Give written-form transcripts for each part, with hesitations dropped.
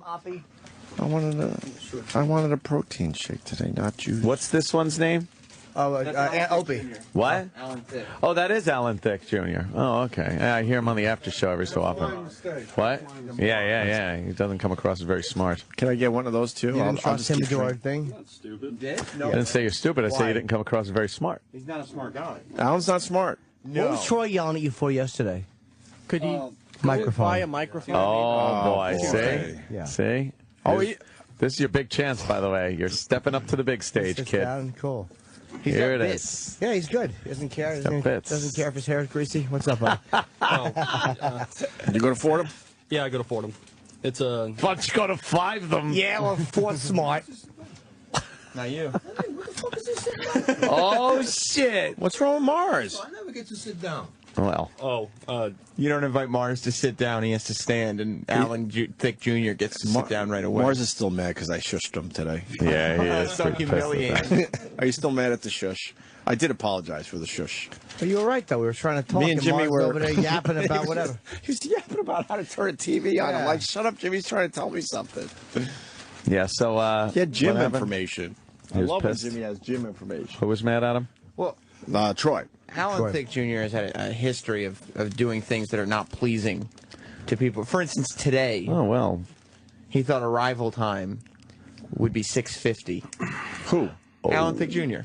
Opie? I wanted a protein shake today, not juice. What's this one's name? Opie. What? Alan Thicke. Oh, that is Alan Thicke Jr. Oh, okay. Yeah, I hear him on the after show every so often. What? Yeah. He doesn't come across as very smart. Can I get one of those too? You didn't trust him to do our thing? Not stupid. Did? I No. didn't say you're stupid. I say you didn't come across as very smart. He's not a smart guy. Alan's not smart. What was Troy yelling at you for yesterday? Could you Microphone. buy a microphone? Oh, boy. boy. See? Yeah. See? Oh, This is your big chance, by the way. You're stepping up to the big stage, Sits kid. down, cool. Here it is. Yeah, he's good. He doesn't care. Got bits. Doesn't care if his hair is greasy. What's up, buddy? You go to Fordham? Yeah, I go to Fordham. It's a. Let's go to 5 them. Yeah, well, Ford's smart. Not you. Oh, shit. What's wrong with Mars? I never get to sit down. Well, Oh, You don't invite Mars to sit down. He has to stand, and Alan Thicke Jr. gets to sit down right away. Mars is still mad because I shushed him today. yeah, he is. so pretty pissed at that. humiliating. Are you still mad at the shush? I did apologize for the shush. But you were right, though. We were trying to talk. Me and Jimmy Mars were over there yapping about whatever. He was yapping about how to turn a TV on. I'm Yeah. like, shut up, Jimmy's trying to tell me something. Yeah, so, He had gym what happened? information. He I was love pissed. when Jimmy has gym information. Who was mad at him? Well, Troy. Alan Thicke Jr. has had a history of doing things that are not pleasing to people. For instance, today, Oh, well. he thought arrival time would be 6:50. Who? Alan Thicke Jr.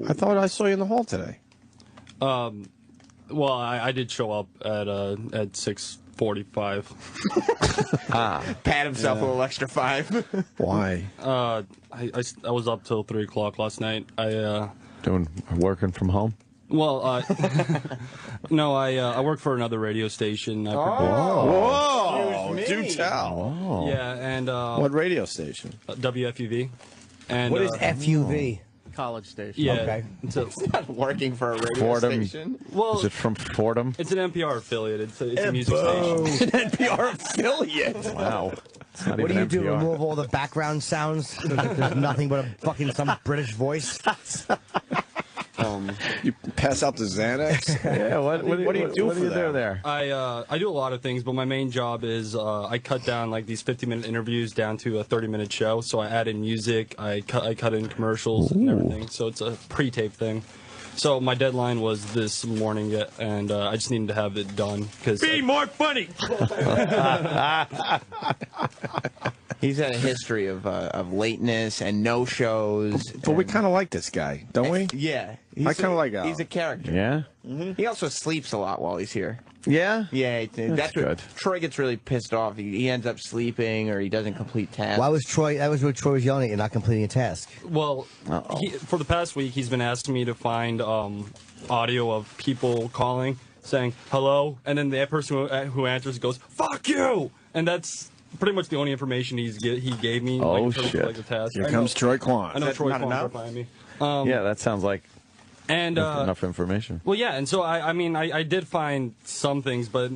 I thought I saw you in the hall today. well, I did show up at 6:45. Pat himself a little extra 5. Why? I was up till 3 o'clock last night. Working from home? Well, no, I work for another radio station. Whoa! Do tell. Oh. Yeah, and What radio station? WFUV. And What is FUV? College station. Yeah. Okay. It's a, Not working for a radio Fordham. station. well, Is it from Fordham? it's an NPR affiliate. It's a music station. An NPR affiliate. Wow. It's not What do even you do? NPR. Remove all the background sounds? There's nothing but some British voice. You pass out the Xanax? Yeah, what do you do for that? there? I do a lot of things, but my main job is I cut down like these 50-minute interviews down to a 30-minute show. So I add in music, I cut in commercials and everything. So it's a pre-tape thing. So my deadline was this morning, and I just needed to have it done because Be more funny! He's had a history of lateness and no shows. But we kind of like this guy, don't we? Yeah, I kinda like Al. He's a character. Yeah? He also sleeps a lot while he's here. Yeah? Yeah, that's good. what Troy gets really pissed off. He ends up sleeping or he doesn't complete tasks. Why was Troy? That was what Troy was yelling at you, not completing a task. well, for the past week he's been asking me to find audio of people calling saying hello, and then the person who answers goes "fuck you," and that's pretty much the only information he gave me. Oh, like, in terms of, shit. like, the task. Here I comes know, Troy Kwan. I know that Troy not Kwan's enough? behind me. Yeah, that sounds like And enough information. well, yeah, and so I did find some things, but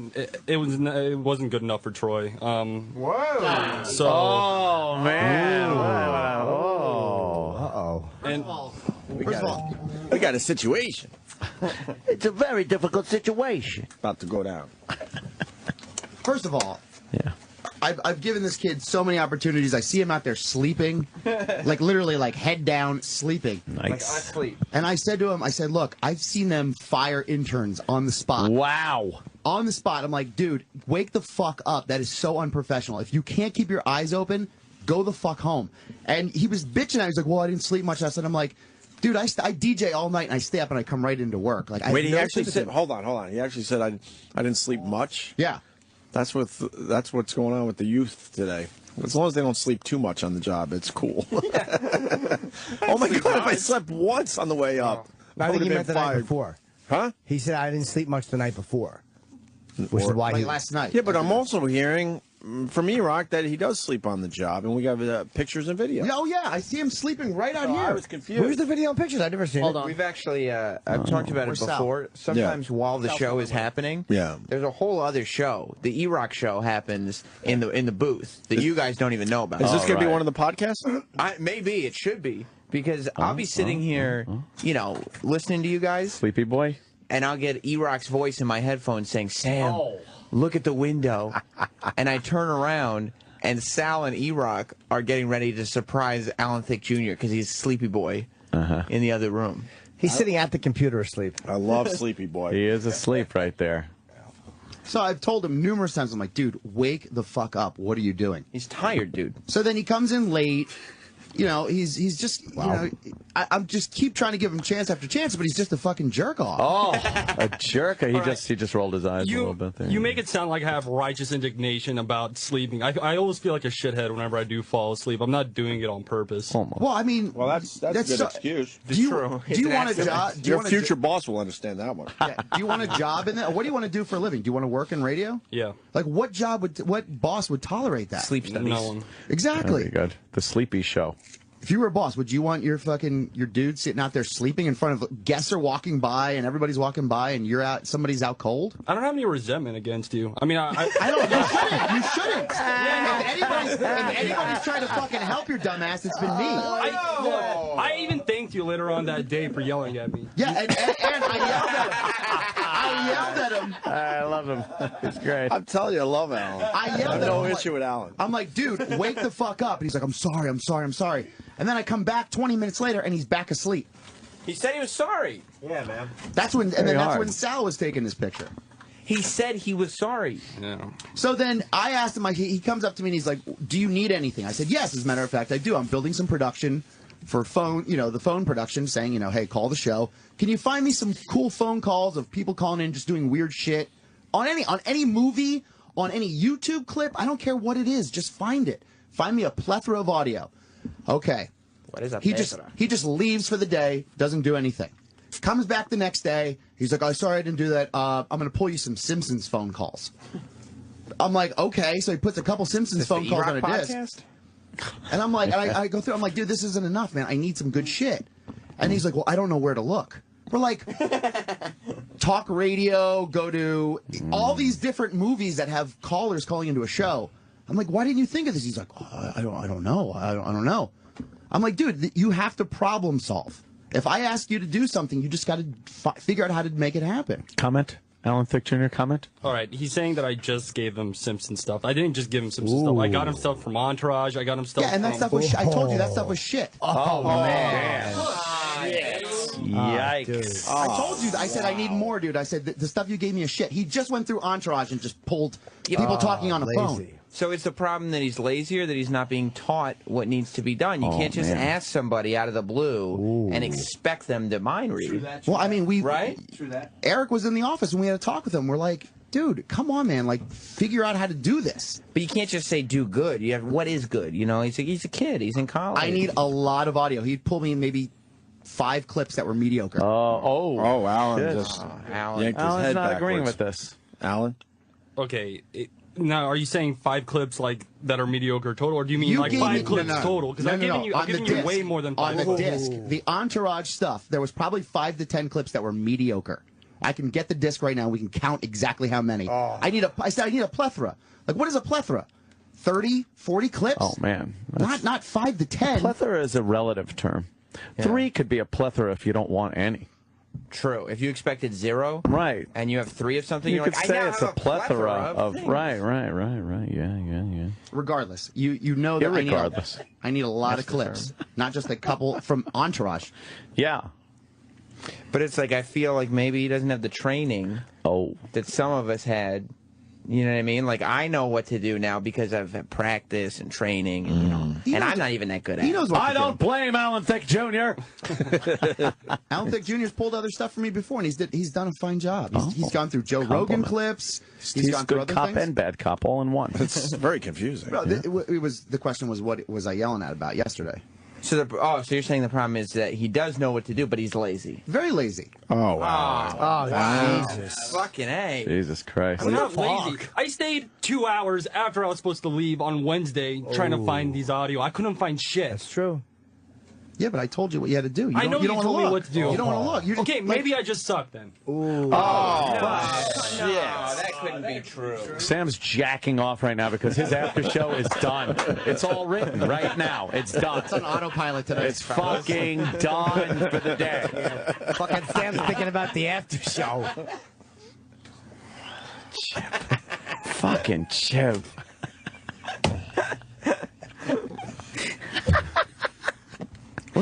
it wasn't good enough for Troy. Whoa! So Oh, man. Uh-oh. and We got a situation It's a very difficult situation. about to go down. First of all, Yeah. I've given this kid so many opportunities. I see him out there sleeping, like literally like head down sleeping. Nice. Sleep. And I said to him, I said, look, I've seen them fire interns on the spot. Wow. On the spot. I'm like, dude, wake the fuck up. That is so unprofessional. If you can't keep your eyes open, go the fuck home. And he was bitching at me. He's like, well, I didn't sleep much last night. I'm like, dude, I DJ all night and I stay up and I come right into work. Like, I Wait, have he no actually sympathy. said, hold on. He actually said, I didn't sleep much. Yeah. That's what's going on with the youth today. As long as they don't sleep too much on the job, it's cool. Oh my God! If I slept once on the way up, I think would've he been meant the night fired. before. Huh? He said I didn't sleep much the night before, which is why Like he. last night. Yeah, but I'm also hearing from E-Rock that he does sleep on the job, and we got pictures and video. Oh, yeah. I see him sleeping right out here. I was confused. Where's the video and pictures? I've never seen it. We've actually, I've talked about it We're before. Sometimes while the show is happening, Yeah. there's a whole other show. The E-Rock show happens in the booth that you guys don't even know about. Is this going to be right. one of the podcasts? Maybe it should be because I'll be sitting here, listening to you guys, Sleepy boy? and I'll get E-Rock's voice in my headphones saying, "Sam, look at the window," and I turn around. and Sal and E-Rock are getting ready to surprise Alan Thicke Jr. because he's Sleepy Boy in the other room. He's sitting at the computer asleep. I love Sleepy Boy. He is asleep right there. So I've told him numerous times, I'm like, dude, wake the fuck up. What are you doing? He's tired, dude. So then he comes in late. You know, he's just, you know, I'm just keep trying to give him chance after chance, but he's just a fucking jerk off. Oh, a jerk. He just rolled his eyes a little bit there. You make it sound like I have righteous indignation about sleeping. I always feel like a shithead whenever I do fall asleep. I'm not doing it on purpose. Almost. Well, I mean, that's a good excuse. Do you want a job? Your future boss will understand that one. Yeah, do you want a job in that? What do you want to do for a living? Do you want to work in radio? Yeah. Like, what boss would tolerate that? Sleep studies. No one. Exactly. Very good. The Sleepy Show. If you were a boss, would you want your dude sitting out there sleeping in front of guests are walking by and everybody's walking by and somebody's out cold? I don't have any resentment against you. I mean, I don't. You shouldn't. If anybody's trying to fucking help your dumbass, it's been me. I even thanked you later on that day for yelling at me. Yeah, and I yelled at him. I love him. He's great. I'm telling you, I love Alan. I yelled at him. No issue with Alan. I'm like, dude, wake the fuck up. And he's like, I'm sorry. And then I come back 20 minutes later, and he's back asleep. He said he was sorry. Yeah, man. That's when Sal was taking his picture. He said he was sorry. Yeah. So then I asked him, he comes up to me and he's like, do you need anything? I said, yes, as a matter of fact, I do. I'm building some production for phone, the phone production, saying, hey, call the show. Can you find me some cool phone calls of people calling in just doing weird shit? On any movie, on any YouTube clip, I don't care what it is, just find it. Find me a plethora of audio. Okay. What is a He just leaves for the day, doesn't do anything. Comes back the next day. He's like, "Oh, sorry, I didn't do that. I'm going to pull you some Simpsons phone calls." I'm like, "Okay." So he puts a couple Simpsons phone calls on a disc. And I'm like, I go through. I'm like, "Dude, this isn't enough, man. I need some good shit." And he's like, "Well, I don't know where to look." We're like, talk radio, go to all these different movies that have callers calling into a show. I'm like, "Why didn't you think of this?" He's like, "Oh, I don't know. I don't know." I'm like, "Dude, you have to problem solve. If I ask you to do something, you just got to figure out how to make it happen." Comment? Alan Thicke Jr. comment? All right, he's saying that I just gave him Simpson stuff. I didn't just give him Simpson stuff. I got him stuff from Entourage. I got him stuff. Yeah, and that stuff was. I told you that stuff was shit. Oh man! Yikes! I told you. I said I need more, dude. I said the stuff you gave me is shit. He just went through Entourage and just pulled people talking on a phone. So it's the problem that he's lazy or that he's not being taught what needs to be done. You can't just ask somebody out of the blue and expect them to mind read. Well, I mean, right? True that. Eric was in the office and we had a talk with him. We're like, dude, come on, man. Like, figure out how to do this. But you can't just say do good. You have what is good. He's a kid. He's in college. I need a lot of audio. He'd pull me maybe 5 clips that were mediocre. Alan shit. just Alan. yanked his Alan's head not backwards. agreeing with this. Alan? Okay. Now, are you saying 5 clips like that are mediocre total, or do you mean like 5 clips total? Because I'm giving you way more than 5. On the disc, the Entourage stuff, there was probably 5 to 10 clips that were mediocre. I can get the disc right now. We can count exactly how many. I said I need a plethora. Like, what is a plethora? 30, 40 clips? Oh man! Not 5 to 10. Plethora is a relative term. Yeah. 3 could be a plethora if you don't want any. True. If you expected 0, right, and you have 3 of something, you you're could like, say I it's a plethora of things. right. Yeah. Regardless, you know that I need a lot of clips, not just a couple from Entourage. Yeah. But it's like I feel like maybe he doesn't have the training that some of us had. You know what I mean? Like, I know what to do now because I've had practice and training, and, and I'm not even that good at it. He knows what I don't blame Alan Thicke Jr. Alan Thicke Jr.'s pulled other stuff for me before, and he's done a fine job. He's gone through Joe Rogan clips. He's gone through good other cop things. and bad cop all in one. It's very confusing. Bro, the question was, what was I yelling at about yesterday? So so you're saying the problem is that he does know what to do, but he's lazy. Very lazy. Oh, wow. Oh, Jesus. Fucking A. Jesus Christ. I'm not lazy. I stayed 2 hours after I was supposed to leave on Wednesday trying to find these audio. I couldn't find shit. That's true. Yeah, but I told you what you had to do. I know you don't told wanna me look. what to do. You don't want to look. You're just, Okay, maybe I just suck then. No, that couldn't be true. Sam's jacking off right now because his after show is done. It's all written right now. It's done. It's on autopilot today. It's fucking done for the day. Fucking Sam's thinking about the after show. Fucking Chip.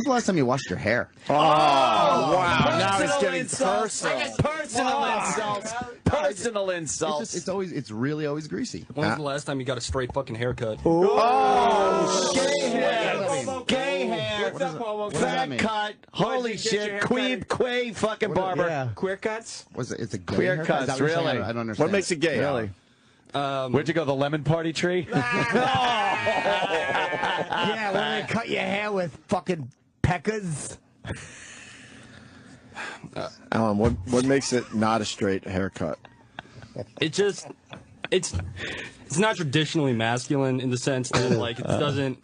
the last time you washed your hair? Oh, wow. Now he's getting insults. personal. Personal insults. Personal insults. It's really always greasy. When was the last time you got a straight fucking haircut? Oh, gay hair. Gay hair. What does that Fat mean? cut. Holy shit. Quay fucking barber. Yeah. Queer cuts? It's a gay Queer haircut? Is cuts, that what you're saying? really? I don't understand. What makes it gay? Really? Where'd you go? The lemon party tree? Yeah, when they cut your hair with fucking peckers. Alan, what makes it not a straight haircut? It's not traditionally masculine in the sense that like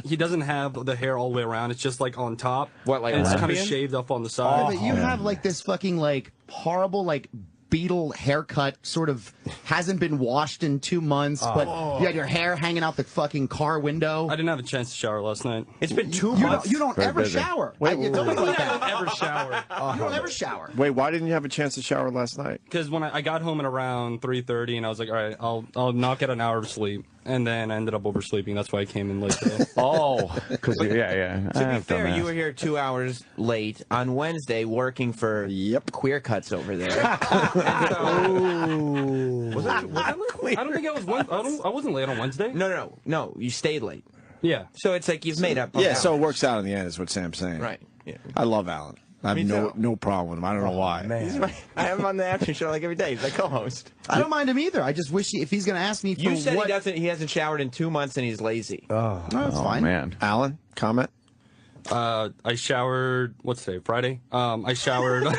he doesn't have the hair all the way around. It's just like on top. What, like and it's kind of lesbian? shaved up on the Yeah, side. but you have like this fucking like horrible like beetle haircut, sort of hasn't been washed in 2 months, but you had your hair hanging out the fucking car window. I didn't have a chance to shower last night. It's been 2 You months. don't Very ever busy. shower. Wait, You don't like I that. don't ever shower You don't ever shower. Wait, why didn't you have a chance to shower last night? because when I got home at around 3:30 and I was like, all right, I'll knock out an hour of sleep, and then I ended up oversleeping. That's why I came in late today. Oh, because yeah. To be fair, you were here 2 hours late on Wednesday working for Queer Cuts over there. Was I don't think I was. I wasn't late on Wednesday. No, you stayed late. Yeah. So it's like you've made up. Yeah, so it works out in the end, is what Sam's saying. Right. Yeah. I love Alan. I have Me too. no problem with him. I don't know why. I have him on the afternoon show like every day. He's my co-host. I don't mind him either. I just wish if he's going to ask me for You said what... he hasn't showered in 2 months and he's lazy. No, that's fine. Man. Alan, comment? I showered. What's today? Friday. I showered. Do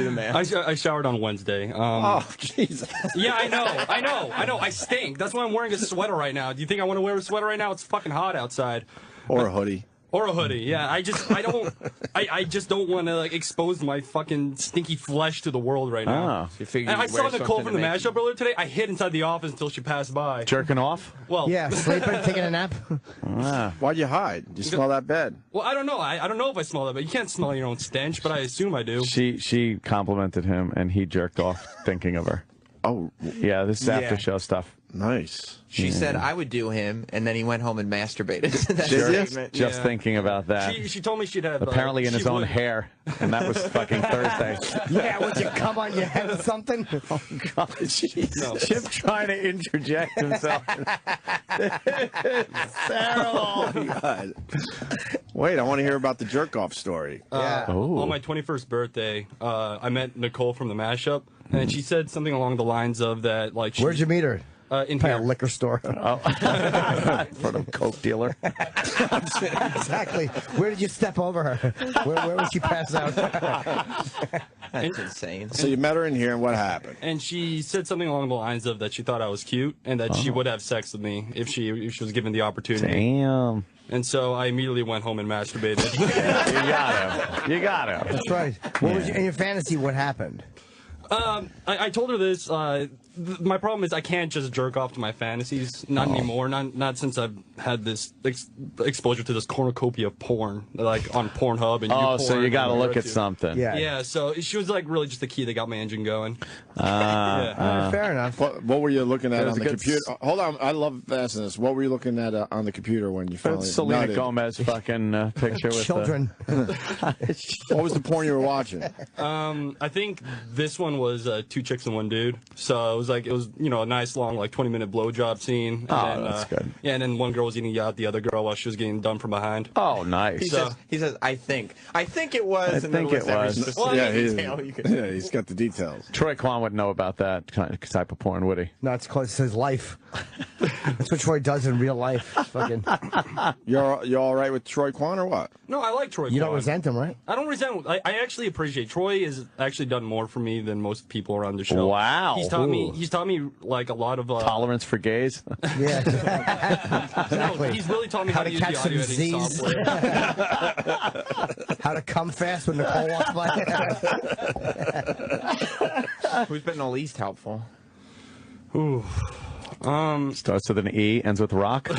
the math. I showered on Wednesday. Oh, Jesus. Yeah, I know. I stink. That's why I'm wearing a sweater right now. Do you think I want to wear a sweater right now? It's fucking hot outside. Or a hoodie. Or a hoodie. Yeah, I just don't want to like expose my fucking stinky flesh to the world right now. Oh. You figure And I you'd saw wear Nicole something from the to make mashup earlier today. I hid inside the office until she passed by. Jerking off? Well, Yeah, sleeping, taking a nap. Why'd you hide? You smell that bad. Well, I don't know. I don't know if I smell that, but you can't smell your own stench, but I assume I do. She complimented him, and he jerked off thinking of her. Oh, Yeah, this is after show stuff. nice. She said I would do him, and then he went home and masturbated. That's Did her you? statement. Just Yeah. thinking about that. She told me she'd have. Apparently in she his own would- hair, and that was fucking Thursday. Yeah, would you come on your head or something? Oh, God, jeez. Chip trying to interject himself. Oh, God. Wait, I want to hear about the jerk-off story. On my 21st birthday, I met Nicole from the mashup, and she said something along the lines of that, like, Where'd you meet her? in By a here. liquor store. For the coke dealer. Exactly. Where did you step over her? Where was she pass out? That's insane. So you met her in here, and what happened? And she said something along the lines of that she thought I was cute and that she would have sex with me if she was given the opportunity. Damn. And so I immediately went home and masturbated. You got to. That's right. What was in your fantasy? What happened? I told her this. My problem is I can't just jerk off to my fantasies. Not anymore. Not since I've had this exposure to this cornucopia of porn, like on Pornhub and Oh, YouPorn so you got to and look at YouTube. something. Yeah. Yeah, so she was like really just the key that got my engine going. Yeah. Fair enough. What were you looking at was on a the good computer? Hold on, I love asking this. What were you looking at on the computer when you finally Selena nutted? Gomez fucking picture with Children. What was the porn you were watching? I think this one was 2 chicks and 1 dude. So it was a nice long like 20-minute blowjob scene. And Oh, that's good. Yeah, and then one girl was eating out the other girl while she was getting done from behind. Oh, nice. He says, I think it was. and then think it lists every was. specific Well, yeah, detail you could- he's got the details. Troy Kwan would know about that type of porn, would he? No, it's close to his life. That's what Troy does in real life. Fucking. You're all right with Troy Kwan or what? No, I like Troy. You don't Kwan. resent him, right? I don't resent. I actually appreciate. Troy has actually done more for me than most people around the show. Wow. He's taught me. Ooh. He's taught me like a lot of Tolerance for gays. Yeah. No, he's really taught me how to use catch the some audio editing Z's. software. How to come fast when Nicole walks by. Who's been the least helpful? Ooh. Starts with an E, ends with rock.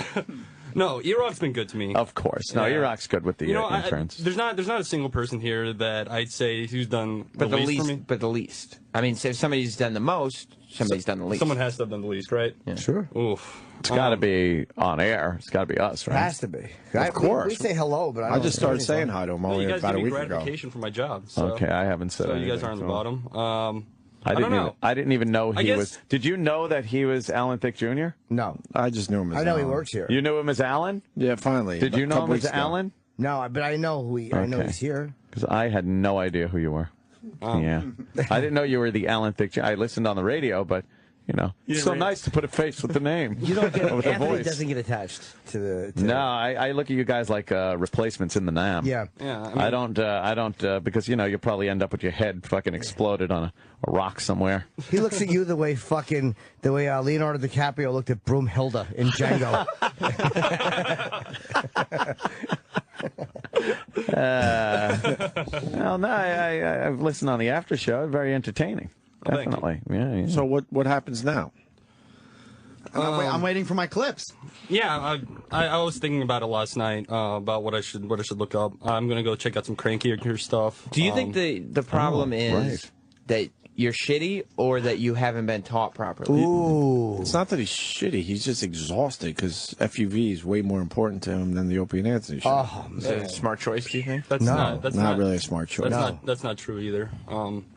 No, E-Rock's been good to me. Of course. No, Yeah. E-Rock's good with the interns. there's not a single person here that I'd say who's done the least for me. But the least. I mean, if somebody's done the most, somebody's done the least. Someone has to have done the least, right? Yeah. Sure. Oof. It's got to be on air. It's got to be us, It right? has to be. Of course. We say hello, but I just started saying hi to him Well, only you guys about give a me week ago. gratification for my job. So, Okay, I haven't said so anything. you guys are on the bottom. I didn't don't know. I didn't even know I he guess- was. Did you know that he was Alan Thicke Jr.? No. I just knew him as I know he Alan. works here. You knew him as Alan? Yeah, finally. Did you A know couple him as weeks ago. Alan? No, but I know I know Okay. he's here. Because I had no idea who you were. Yeah. I didn't know you were the Alan Thicke Jr. I listened on the radio, but, you know, it's so nice to put a face with the name. You don't get with the Anthony voice. doesn't get attached to the. No, I look at you guys like replacements in the NAM. Yeah. Yeah, I don't, because, you know, you'll probably end up with your head fucking exploded on a rock somewhere. He looks at you the way Leonardo DiCaprio looked at Broomhilda in Django. Well, no, I've listened on the after show. Very entertaining. Oh, thank you. Definitely. Yeah. So what happens now? I'm waiting for my clips. Yeah, I was thinking about it last night about what I should look up. I'm gonna go check out some crankier stuff. Do you think the problem is right. that you're shitty or that you haven't been taught properly? Ooh. It's not that he's shitty. He's just exhausted because FUV is way more important to him than the Opie and Anthony show. Oh, Is that a smart choice, do you think? that's No. not really a smart choice. That's not true either.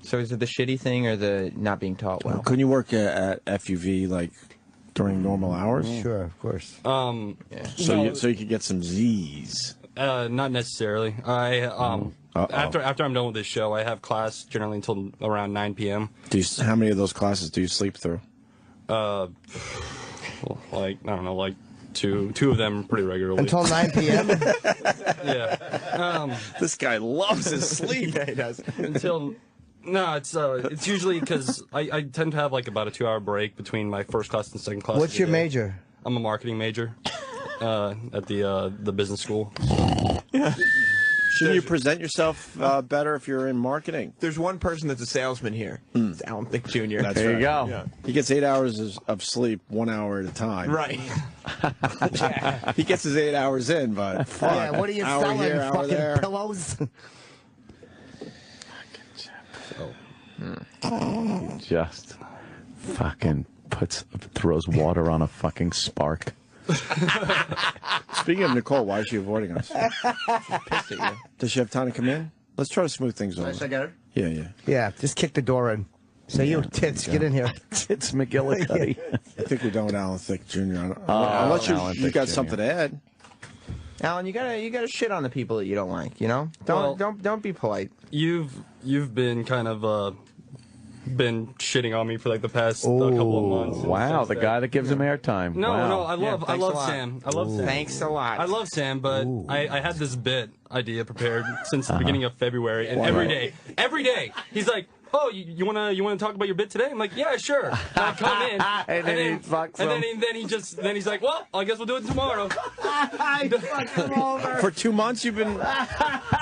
So is it the shitty thing or the not being taught well? Couldn't you work at FUV like during normal hours? sure, of course. So you could get some Z's. Not necessarily. After I'm done with this show, I have class generally until around 9 p.m. How many of those classes do you sleep through? Like I don't know, like two of them pretty regularly. Until 9 p.m. Yeah. This guy loves his sleep. Yeah, he does. Until no, it's usually because I tend to have like about a 2-hour break between my first class and second class. What's of the your day. major? I'm a marketing major at the business school. Shouldn't you present yourself better if you're in marketing? There's one person that's a salesman here. It's Alan Thicke Jr. That's There you right. go. Yeah. He gets 8 hours of sleep 1 hour at a time. Right. He gets his 8 hours in, but fuck, Yeah, what are you hour selling? here, hour Fucking there. pillows? Just fucking throws water on a fucking spark. Speaking of Nicole, why is she avoiding us? Pissed at you. Does she have time to come in? Let's try to smooth things over. Should I get her? Yeah. Yeah, just kick the door in. Say, you tits, get in here. It's McGillicuddy. I think we're done with Alan Thicke Jr. Unless Alan you Thicke got Jr. something to add. Alan, you gotta shit on the people that you don't like. You know, don't be polite. You've been kind of been shitting on me for like the past couple of months. Wow, Since the then. guy that gives him airtime. No, wow. no, I love thanks a lot. Sam. I love Sam. Thanks a lot. I love Sam, but I had this bit idea prepared since the beginning of February, and every day, he's like, "Oh, you wanna talk about your bit today?" I'm like, "Yeah, sure." And I come in, And then he fucks him. then he's like, "Well, I guess we'll do it tomorrow." For 2 months, you've been.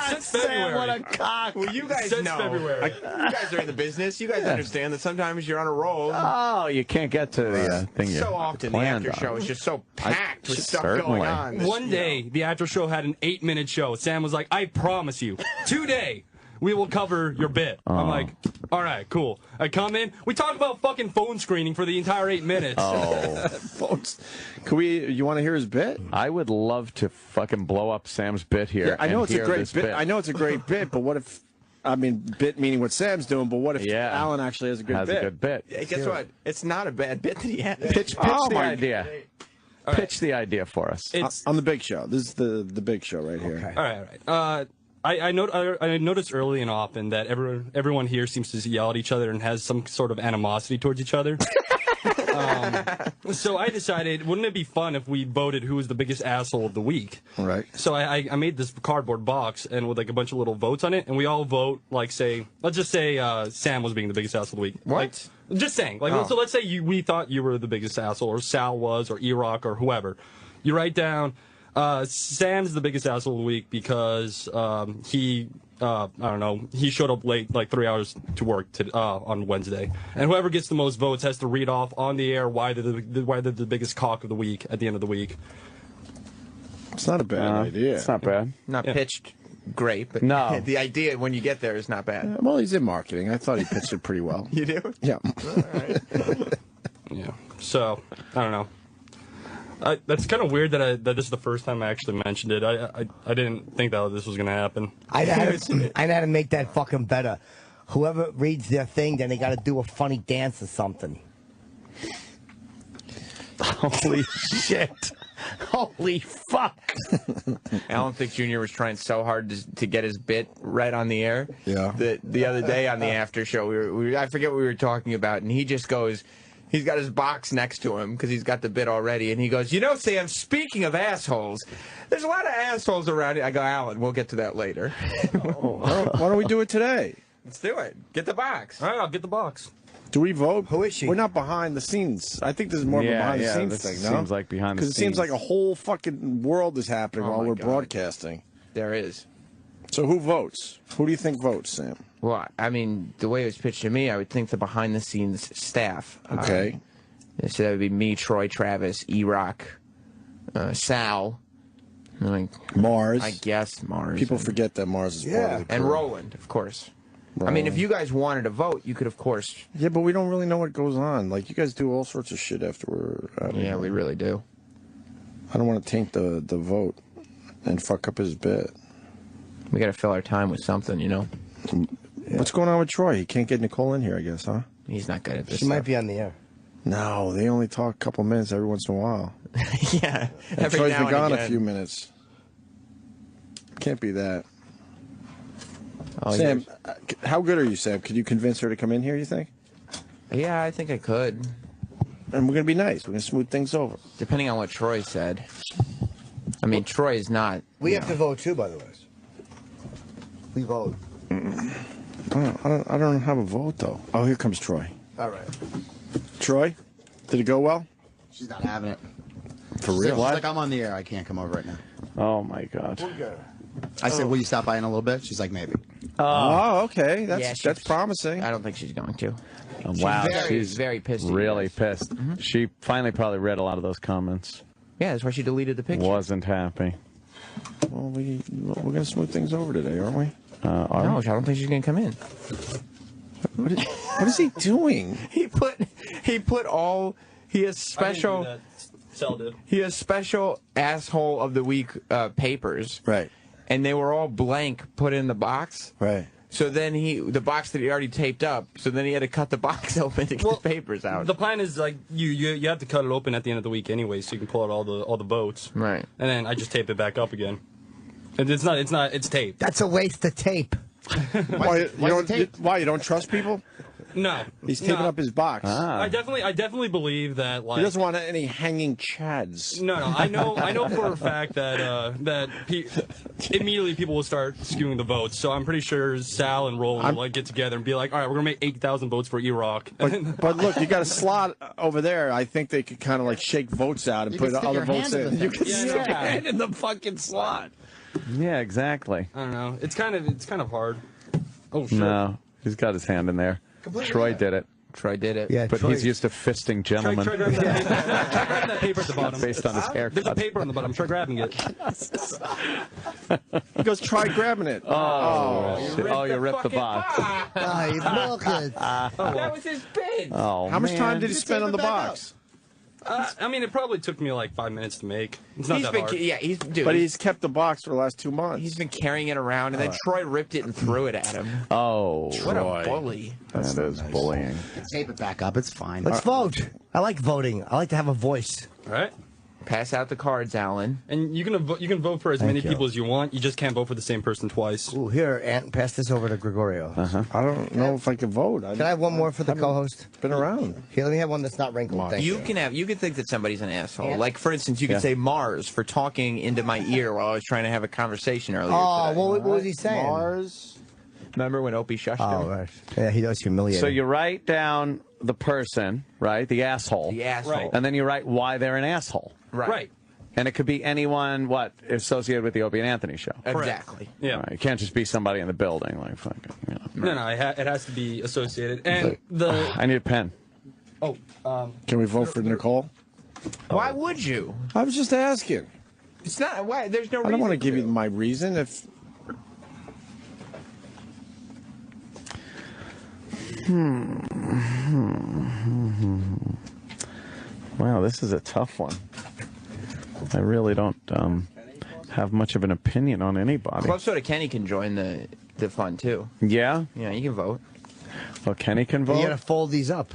Since February. What a cock. Well, you guys Since know. February. You guys are in the business. You guys understand that sometimes you're on a roll. Oh, you can't get to the thing you So often the planned after show on. is just so packed with stuff Certainly. going on. One day, the after show had an 8-minute show. Sam was like, "I promise you, today we will cover your bit." I'm like, "All right, cool." I come in, we talk about fucking phone screening for the entire 8 minutes. Oh, Folks, you want to hear his bit? I would love to fucking blow up Sam's bit here. I know and it's a hear great this bit. I know it's a great bit, but what if? I mean, bit meaning what Sam's doing, but what if Alan actually has a good has bit? a good bit. Hey, guess what? It's not a bad bit that he had. Pitch Oh the my idea. Pitch the idea for us. It's On the big show. This is the big show right here. all right. I noticed early and often that everyone here seems to yell at each other and has some sort of animosity towards each other. So I decided, wouldn't it be fun if we voted who was the biggest asshole of the week? Right. So I made this cardboard box and with like a bunch of little votes on it, and we all vote like let's just say Sam was being the biggest asshole of the week. What? Like, just saying. Like, so let's say we thought you were the biggest asshole, or Sal was, or E-Rock, or whoever. You write down Sam's the biggest asshole of the week because he I don't know, he showed up late, like 3 hours to work on Wednesday. And whoever gets the most votes has to read off on the air why they're the biggest cock of the week at the end of the week. It's not a bad idea. It's not bad. Not pitched great, but No. the idea when you get there is not bad. Well, he's in marketing. I thought he pitched it pretty well. You do? Yeah. Yeah. So I don't know. That's kind of weird that this is the first time I actually mentioned it. I didn't think that this was gonna happen. I had to make that fucking better. Whoever reads their thing, then they got to do a funny dance or something. Holy shit. Holy fuck. Alan Thicke Jr. was trying so hard to get his bit right on the air. Yeah. The other day on the after show, I forget what we were talking about, and he just goes, he's got his box next to him because he's got the bit already, and he goes, you know, Sam, speaking of assholes, there's a lot of assholes around here. I go, Alan, we'll get to that later. Why don't we do it today? Let's do it. Get the box. All right, I'll get the box. Do we vote? Who is she? We're not behind the scenes. I think this is more of a behind the scenes thing, no? Seems like behind the scenes. Because it seems like a whole fucking world is happening while my we're God. broadcasting. There is. So who votes? Who do you think votes, Sam? Well, I mean, the way it was pitched to me, I would think the behind-the-scenes staff. Okay. So that would be me, Troy, Travis, E-Rock, Sal. I mean, Mars. I guess Mars. People forget that Mars is part of the crew. And Roland, of course. I mean, if you guys wanted to vote, you could, of course. Yeah, but we don't really know what goes on. Like, you guys do all sorts of shit after we're out of Yeah, here. we really do. I don't want to taint the vote and fuck up his bit. We got to fill our time with something, you know? What's going on with Troy? He can't get Nicole in here, I guess, huh? He's not good at this She might stuff. be on the air. No, they only talk a couple minutes every once in a while. Yeah. And Every Troy's now been and gone again. a few minutes. Can't be that. Oh, Sam, how good are you, Sam? Could you convince her to come in here, you think? yeah, I think I could. And we're going to be nice. We're going to smooth things over. Depending on what Troy said. I mean, Troy is not. We have to vote too, by the way. We vote. I don't have a vote, though. Oh, here comes Troy. All right. Troy, did it go well? She's not having it. For She's real? like, I'm on the air. I can't come over right now. Oh, my God. I said, will you stop by in a little bit? She's like, maybe. Oh, okay. Yeah, That's promising. I don't think she's going to. Wow. She's very pissed. at you Really guys. pissed. She finally probably read a lot of those comments. Yeah, that's why she deleted the picture. Wasn't happy. Well, we're going to smooth things over today, aren't we? No, I don't think she's going to come in. What is he doing? He put all. He has special. Sal did. He has special asshole of the week papers. Right. And they were all blank, put in the box. Right. So then the box that he already taped up. So then he had to cut the box open to get the papers out. The plan is like you have to cut it open at the end of the week anyway, so you can pull out all the votes. Right. And then I just tape it back up again. And it's taped. That's a waste of tape. Why you don't trust people? No. He's taping up his box. I definitely believe that like He doesn't want any hanging chads. No, I know for a fact that immediately people will start skewing the votes. So I'm pretty sure Sal and Roland will like get together and be like, all right, we're gonna make 8,000 votes for E-Rock. But look, you got a slot over there. I think they could kind of like shake votes out and You put can stick other your votes hand in in. the You thing. can Yeah, stick your yeah. hand in the fucking slot. Yeah, exactly. I don't know. It's kind of hard. Oh shit. No, he's got his hand in there. Troy did it. Troy did it. Yeah, But Troy- he's used to fisting Try gentlemen grabbing that paper. Try grabbing that paper at the bottom. based on his There's a haircut. paper on the bottom. Try grabbing it. He goes, try grabbing it. Oh, shit. Oh, you ripped the box. Ah, you milk it. That was his bid. Oh, How much time did he Just spend tape on it the back box? I mean, it probably took me like 5 minutes to make. It's not He's that been, hard. yeah, But he's kept the box for the last 2 months. he's been carrying it around, and then Troy ripped it and threw it at him. Oh, What Troy. a bully! that is bullying. Tape it back up. It's fine. Let's vote. I like voting. I like to have a voice. All right. Pass out the cards, Alan. And you can vote for as many people as you want. You just can't vote for the same person twice. Ooh, here, Aunt, pass this over to Gregorio. I don't know if I can vote. Can I have one more for the co-host? Been around. Here, let me have one that's not wrinkled. Thank you. You can think that somebody's an asshole. Yeah. Like, for instance, you could say Mars for talking into my ear while I was trying to have a conversation earlier. Oh, today. what was he saying? Mars. Remember when Opie shushed Oh, him? right. Yeah, he does humiliate. So you write down the person, right? The asshole. The asshole. Right. And then you write why they're an asshole. Right. And it could be anyone, associated with the Opie and Anthony show. Exactly. Yeah. Right. It can't just be somebody in the building. Like, fucking, you know. No, it has to be associated. And I need a pen. Can we vote for Nicole? Why would you? I was just asking. It's not. Why? There's no reason. I don't want to give you my reason if. Wow, this is a tough one. I really don't have much of an opinion on anybody. Club Soda Kenny can join the fun too. Yeah? Yeah, you can vote. Well, Kenny can vote? You gotta fold these up.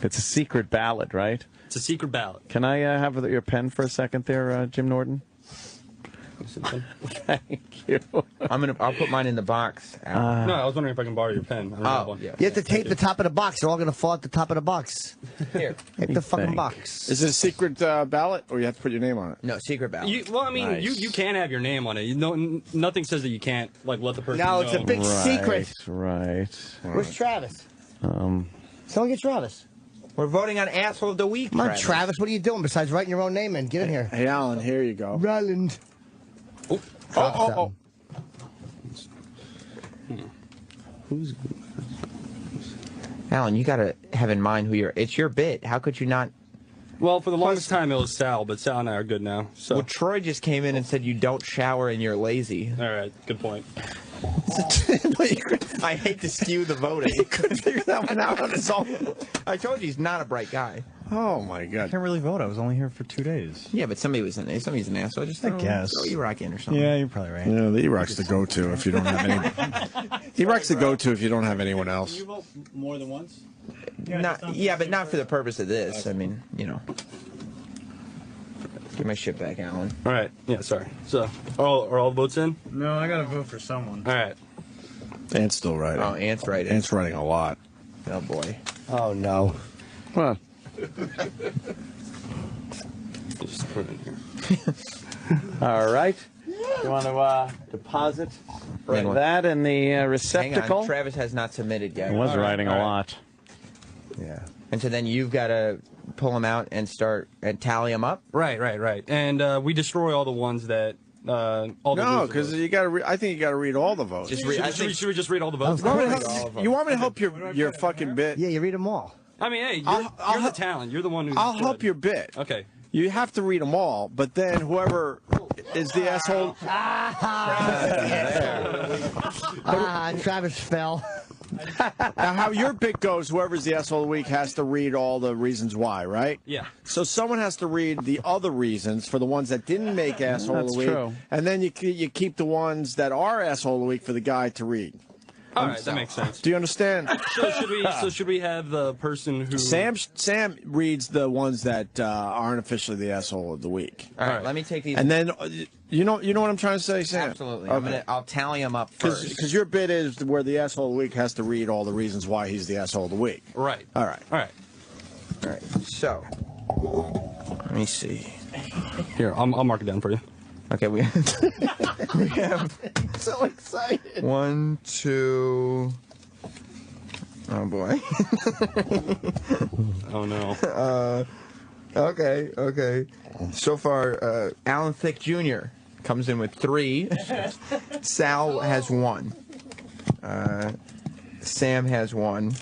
It's a secret ballot, right? It's a secret ballot. Can I have your pen for a second there, Jim Norton? Thank you. I'll put mine in the box. No, I was wondering if I can borrow your pen. I don't have one. Yeah. You have to tape the top of the box. They're all gonna fall at the top of the box. Here. Take the fucking Thank. box. Is it a secret ballot, or you have to put your name on it? No, secret ballot. Well, I mean, Nice. you can have your name on it. Nothing says that you can't let the person No, know. it's a big secret. Right. Where's Travis? Someone get Travis. We're voting on Asshole of the Week. Come on, Travis. What are you doing besides writing your own name in? Get in here. Hey, Alan, here you go. Roland. Oh. Alan, you gotta have in mind it's your bit. How could you not? Well, for the longest time, it was Sal, but Sal and I are good now. So, Well, Troy just came in and said you don't shower and you're lazy. all right, good point. I hate to skew the voting. He couldn't figure that one out on his own. I told you he's not a bright guy. Oh my God. Can't really vote. I was only here for 2 days. Yeah, but somebody's an asshole. Just I guess. throw E-Rock in or something. Yeah, you're probably right. Yeah, the E-Rock's the go-to if you don't have any. E-Rock's the go-to if you don't have anyone else. Can you vote more than once? But not for the purpose of this. I mean, Give my shit back, Alan. All right, yeah, sorry. So, are all votes in? No, I gotta vote for someone. All right. Ant's still writing. Oh, Ant's writing. Ant's writing a lot. Oh, boy. Oh no. Well, Just put it in here. all right. You want to deposit Hang on. that in the Hang receptacle? on. Travis has not submitted yet. I was All right, writing all a right. lot. Yeah. And so then you've got to pull them out and start and tally them up? Right. And we destroy all the ones that all the No, losers because vote. you got to. I think you got to read all the votes. Just You read. Should we just read all the votes? want me to help- you want me to help your fucking bit? Yeah, you read them all. I mean, hey, you're, I'll you're the help- talent. You're the one who's I'll good. help your bit. Okay. You have to read them all, but then whoever is the asshole. Travis fell. Now, how your bit goes, whoever's the asshole of the week has to read all the reasons why, right? Yeah. So someone has to read the other reasons for the ones that didn't make asshole of That's the week, true. and then you keep the ones that are asshole of the week for the guy to read. All right, that makes sense. Do you understand? So should we have the person who Sam reads the ones that aren't officially the asshole of the week, All right, let me take these. and then you know what I'm trying to say, Sam. Absolutely. Okay. I'll tally them up first. Because your bit is where the asshole of the week has to read all the reasons why he's the asshole of the week. Right. All right. All right. All right. So, let me see. Here, I'll mark it down for you. Okay, we have So excited. 1, 2. Oh boy. Oh no. Okay. So far, Alan Thicke Jr. comes in with 3. Sal has 1. Sam has 1.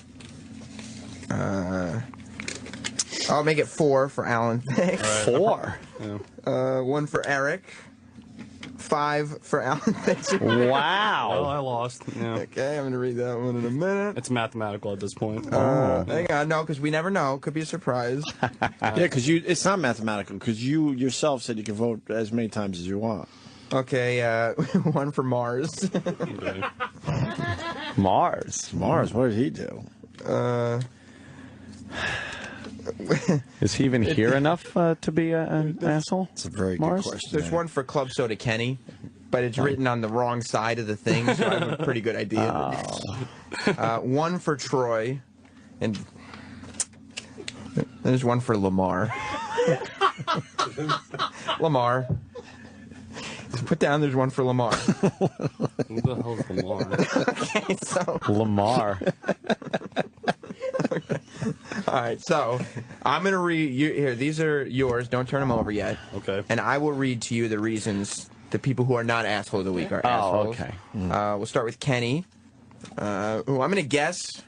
I'll make it 4 for Alan Thicke. 4. Yeah. 1 for Eric. 5 for Alan Thicke. Well, Wow. I lost. Yeah. Okay, I'm going to read that one in a minute. It's mathematical at this point. Hang on, no, because we never know. Could be a surprise. Yeah, because it's not mathematical. Because you yourself said you can vote as many times as you want. Okay, 1 for Mars. Okay. Mars. Mars, what did he do? Is he even here enough to be an asshole? It's a very Mars? good question. There's 1 for Club Soda Kenny, but it's written on the wrong side of the thing, so I have a pretty good idea. 1 for Troy, and there's 1 for Lamar. Lamar. Put down, there's 1 for Lamar. Who the hell is Lamar? Okay, so, Lamar. all right, so I'm going to read you here. These are yours. Don't turn them over yet. Okay. And I will read to you the reasons the people who are not asshole of the week are assholes. okay. We'll start with Kenny. Who I'm going to guess.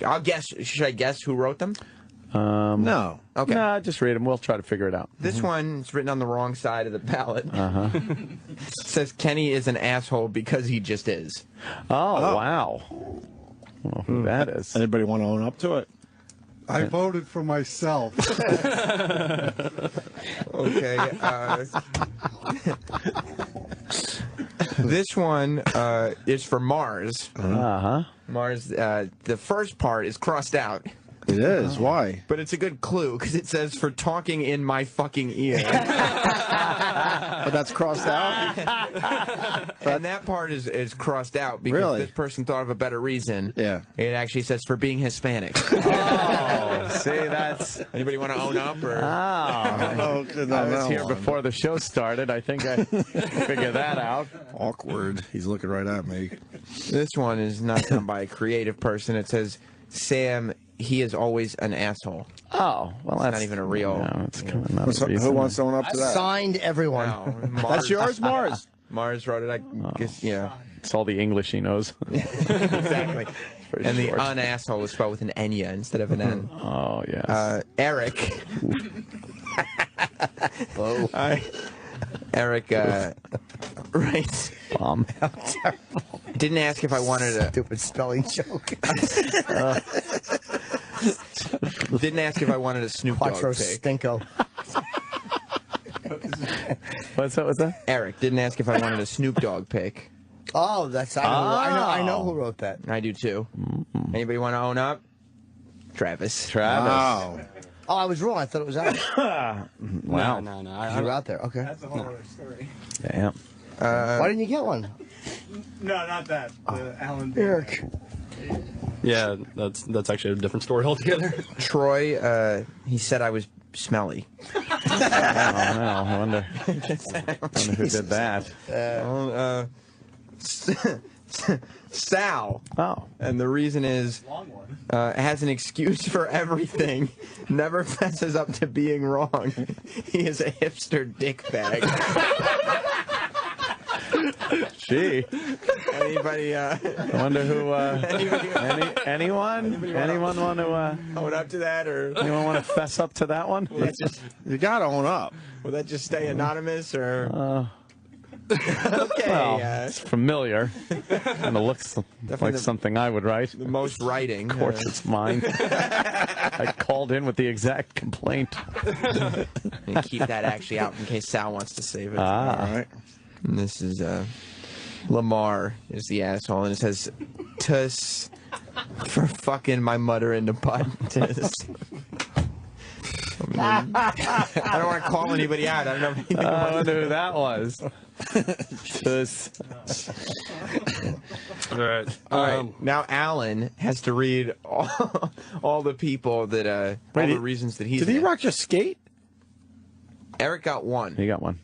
I'll guess. Should I guess who wrote them? No. Okay. Nah, just read them. We'll try to figure it out. This one's written on the wrong side of the ballot. It says Kenny is an asshole because he just is. Oh, wow. I don't know who that is. Anybody want to own up to it? I voted for myself. Okay. This one is for Mars. Mars, the first part is crossed out. It is. Why? But it's a good clue because it says for talking in my fucking ear. But that's crossed out? And that part is crossed out because Really? this person thought of a better reason. Yeah. It actually says for being Hispanic. Oh, see, that's... Anybody want to own up? Or? Oh, I was here before the show started. I think I figured that out. Awkward. He's looking right at me. This one is not done by a creative person. It says, Sam, he is always an asshole. Oh, well, that's not even a real... No, it's kind of not a reason. Who wants to own up to that? Signed everyone. No, Mars, That's yours, Mars? Mars wrote it. I guess, yeah. It's all the English he knows. Exactly. And the short. un-asshole was spelled with an Enya instead of an N. Oh, yes. Eric. Eric writes... Didn't ask if I wanted a... Stupid spelling joke. Didn't ask if I wanted a Snoop Dogg Quattro pic. Stinko. What's that? Eric didn't ask if I wanted a Snoop Dogg pic. Oh, that's I know who wrote that. I do too. Anybody want to own up? Travis. Wow. Oh, I was wrong. I thought it was out. Wow. No. You were out there. Okay. That's a whole other story. Damn. Why didn't you get one? No, not that. The Alan. Eric. Yeah, that's actually a different story altogether. Troy, he said I was smelly. I wonder who did that. Sal. Oh. And the reason is has an excuse for everything. Never fesses up to being wrong. He is a hipster dickbag. Gee. Anybody? I wonder who. Anyone want to? Own up to that, or Anyone want to fess up to that one? You got to own up. will that just stay anonymous, or? Okay. Well, it's familiar. Kind of looks like something I would write. The most writing. Of course, it's mine. I called in with the exact complaint. And keep that actually out in case Sal wants to save it. All right. And this is Lamar is the asshole, and it says "tuss" for fucking my mother in the butt. Tuss. I don't want to call anybody out. I don't know. I wonder who that was. All right. All right. Now Alan has to read all the people that all the reasons that he's. Did he rock your skate? Eric got one. He got one.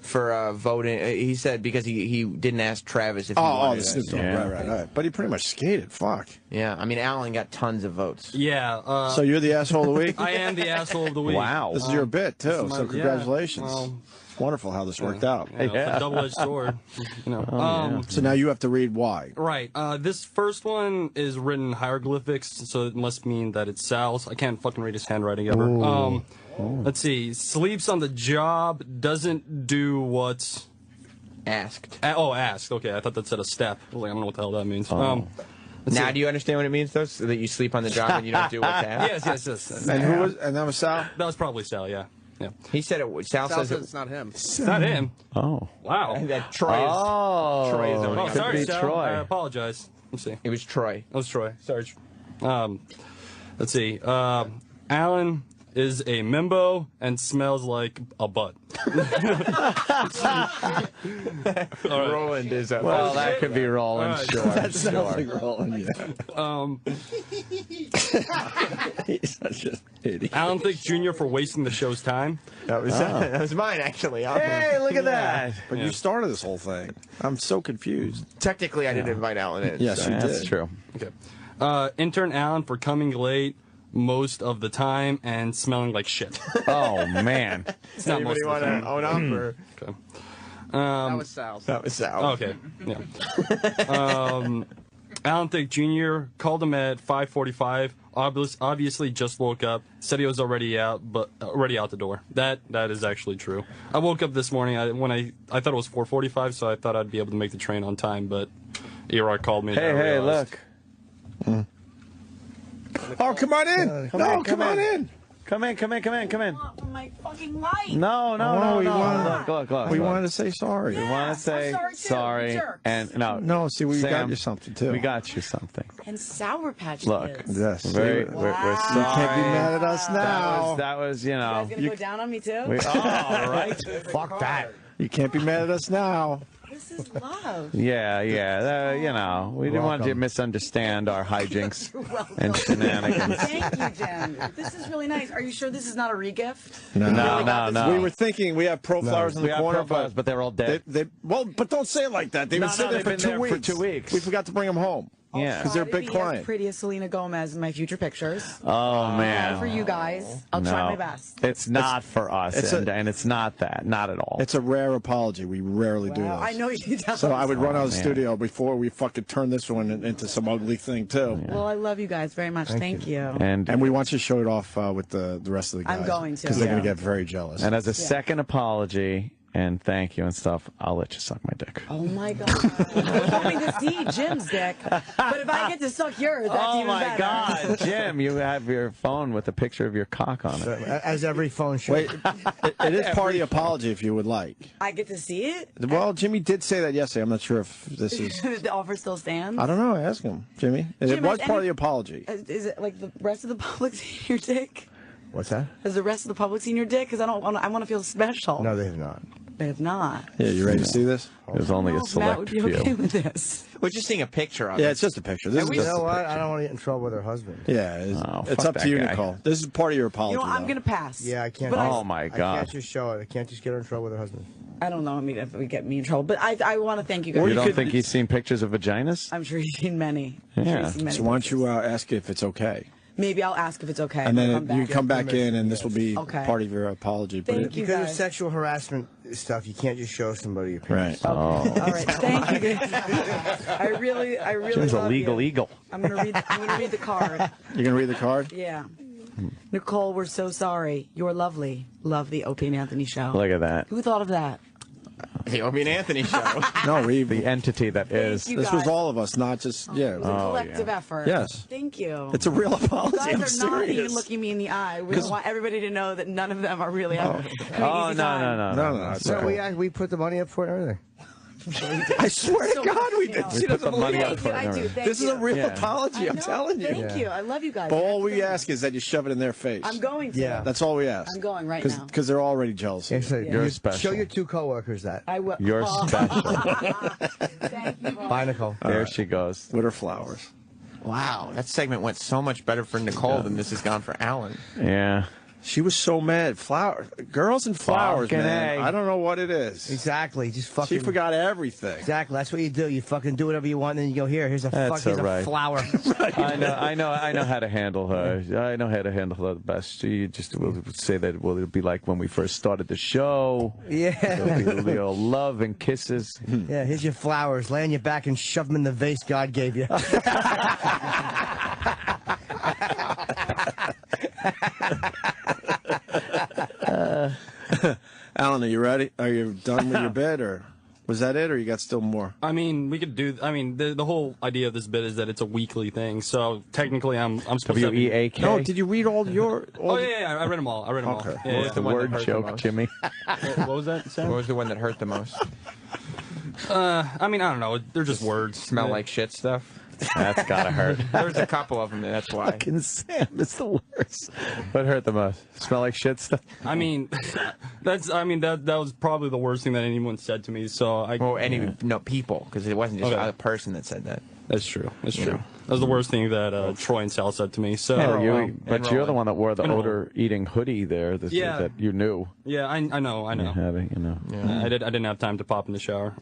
For voting, he said because he didn't ask Travis if he wanted the it. Snoop Dogg. Yeah. Right. But he pretty much skated. Fuck. Yeah, I mean Alan got tons of votes. Yeah. So you're the asshole of the week? I am the asshole of the week. Wow. This is your bit, too. my- So congratulations. yeah, well, It's wonderful how this worked out. You know, it's a double-edged sword. You know. So now you have to read why. Right. This first one is written in hieroglyphics, so it must mean that it's Sal's. I can't fucking read his handwriting ever. Let's see. Sleeps on the job, doesn't do what's Asked. asked. Okay, I thought that said a step. I was like, I don't know what the hell that means. Let's Now, see. do you understand what it means, though? So that you sleep on the job and you don't do what's asked? Yes. And who was? And that was Sal. That was probably Sal. Yeah. He said it. Sal says it. it's not him. It's not him. Oh. Wow. That Troy is. Oh. Troy is owning Oh, it. Could sorry, be Sal. Troy. I apologize. Let's see. It was Troy. That was Troy. Sarge. Let's see. Alan is a mimbo and smells like a butt. Roland is a. Well, that could be Roland. All right. Sure. That sounds like Roland, He's such an idiot. Alan Thicke Jr. for wasting the show's time. That was mine, actually. Hey, look at that. But you started this whole thing. I'm so confused. Technically, I didn't invite Alan in. Yes, so. you That's did. true. Okay. Intern Alan for coming late most of the time and smelling like shit. Oh, man. It's not most Anybody of the want to time. own up? Or? Okay. That was Sal's. That was Sal. Okay. Yeah. Alan Thicke Jr. called him at 5:45 Obviously, just woke up. Said he was already out, but already out the door. That is actually true. I woke up this morning. I thought it was 4:45, so I thought I'd be able to make the train on time. But Erod called me. Hey, look. Oh, come on in. Come on in. Come in. My fucking light. No. Look. We wanted to say sorry. We want to say sorry. And no, see, we Sam, got you something too. We got you something. And Sour Patch Look, Kids. Yes. we're sorry. You can't be mad at us now. That was You guys gonna go down on me too? All right. Fuck that. You can't be mad at us now. This is love. Yeah. We didn't want you to misunderstand our hijinks and shenanigans. Thank you, Jim. This is really nice. Are you sure this is not a regift? No. We were thinking we have pro flowers in the corner, but they're all dead. But don't say it like that. They've been sitting there for 2 weeks. For 2 weeks. We forgot to bring them home. Yeah, because they're a big client. Pretty as Selena Gomez in my future pictures. Oh man. For you guys, I'll try my best. It's not for us, and it's not that, not at all. It's a rare apology. We rarely do this. I know you don't. So I would run out of the studio before we fucking turn this one into some ugly thing too. Yeah. Well, I love you guys very much. Thank you. And we want you to show it off with the rest of the guys. I'm going to. Because they're going to get very jealous. And as a second apology and thank you and stuff, I'll let you suck my dick. Oh my God! I was hoping to see Jim's dick, but if I get to suck yours, that's even better. Oh my God, Jim! You have your phone with a picture of your cock on it. As every phone should. Wait, it is part of the apology if you would like. I get to see it. Well, Jimmy did say that yesterday. I'm not sure if this is. The offer still stands. I don't know. Ask him, Jimmy. It was part of the apology. Is it like the rest of the public seen your dick? What's that? Has the rest of the public seen your dick? Because I want to feel special. No, they have not. They have not. Yeah, you ready to see this? There's only a select Matt would be okay few. with this. We're just seeing a picture of it. Yeah, it's just a picture. This is You just know a what? picture. I don't want to get in trouble with her husband. Yeah, it's fuck up that to you, guy. Nicole. This is part of your apology. You know, I'm though. going to pass. Yeah, I can't. But Oh my I God! can't just show it. I can't just get her in trouble with her husband. I don't know. I mean, if it would get me in trouble. But I want to thank you guys. You don't think he's seen pictures of vaginas? I'm sure he's seen many. Yeah. So why don't you ask if it's okay? Maybe I'll ask if it's okay. And I'll then you come back in, and this will be Okay. part of your apology. But Thank you Because of guys. sexual harassment stuff, you can't just show somebody your penis. Right. All right. Thank you guys. I really Jim's a love legal you. eagle. I'm gonna read the card. You're gonna read the card? Yeah. Nicole, we're so sorry. You're lovely. Love the Opie and Anthony show. Look at that. Who thought of that? The Opie and Anthony show. No, The entity that is. you This was guys. all of us, not just It was a collective effort. Yes. Thank you. It's a real You apology. guys I'm are not serious. even looking me in the eye. We want everybody to know that none of them are really having Oh easy no! time. No. It's So okay. we put the money up for it and everything. I swear to God, we did. We She put doesn't the money believe up it. for it. I do. Thank This is a you. real Yeah. apology. I'm I know. telling you. Thank you. I love you guys. But all That's we the- ask is that you shove it in their face. I'm going to. Yeah. That's all we ask. I'm going right now. Because they're already jealous. Yeah, Of so you. You're you special. Show your two coworkers that. I will. You're special. Thank you. Bye, Nicole. There she goes. With her flowers. Wow, that segment went so much better for Nicole than this has gone for Alan. Yeah. She was so mad. Girls and flowers, Fucking man. A. I don't know what it is. Exactly. Just fucking. She forgot everything. Exactly. That's what you do. You fucking do whatever you want, and then you go here's a That's here's all right. a flower. I know how to handle her. I know how to handle her the best. She just will say that it'll be like when we first started the show. Yeah. It'll be all love and kisses. Yeah. Here's your flowers. Lay on your back and shove them in the vase God gave you. Alan, are you ready? Are you done with your bit, or was that it, or you got still more? I mean, we could do. I mean, the whole idea of this bit is that it's a weekly thing. So technically, I'm supposed to. WEAK. No, did you read all your? Oh yeah, I read them all. I read them Okay. all. What Yeah, was yeah. the one that Word hurt the joke, most? Jimmy. What was that, Sam? What was the one that hurt the most? I mean, I don't know. They're just words. Smell like shit stuff? That's gotta hurt. There's a couple of them, that's why. Fucking Sam, it's the worst. What hurt the most? Smell like shit stuff? I mean, that was probably the worst thing that anyone said to me. So No, people, because it wasn't just Okay. a person that said that. That's true. That's You true. know. That was the worst thing that Troy and Sal said to me. So Yeah, but and you're the rolling. one that wore the And rolling. odor-eating hoodie there Yeah. that you knew. yeah, I know. You had it, you know. I didn't have time to pop in the shower.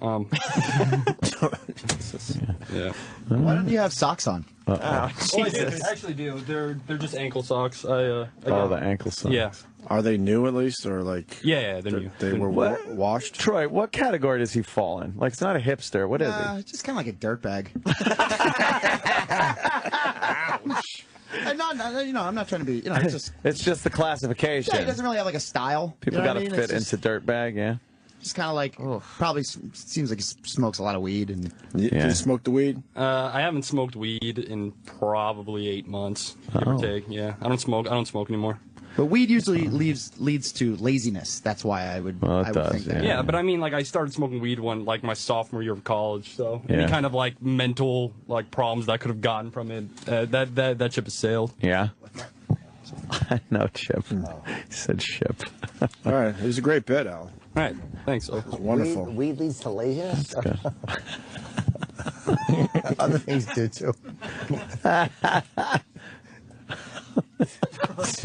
Yeah. Why don't you have socks on? Oh, I Jesus. actually do. They're just ankle socks. Oh, the ankle socks. Yeah. Are they new at least, or like? Yeah, they're new. They were washed. Troy, what category does he fall in? Like, it's not a hipster. What is he? Just kind of like a dirtbag. I'm not trying to be. It's just. It's just the classification. Yeah, he doesn't really have like a style. People you know got to what I mean? fit into dirtbag, yeah. Just kind of like probably seems like he smokes a lot of weed and. Did you smoke the weed? I haven't smoked weed in probably 8 months, give or take. Yeah, I don't smoke anymore. But weed usually leads to laziness. That's why I would. Well, it I would does, think that. Yeah, but I mean, like I started smoking weed when like my sophomore year of college. So Yeah. any kind of like mental like problems that I could have gotten from it, that ship has sailed. Yeah. No, Chip. He said Chip. All right, it was a great bit, Al. All right, thanks. It was wonderful. Weed leads to laziness. Other things do too.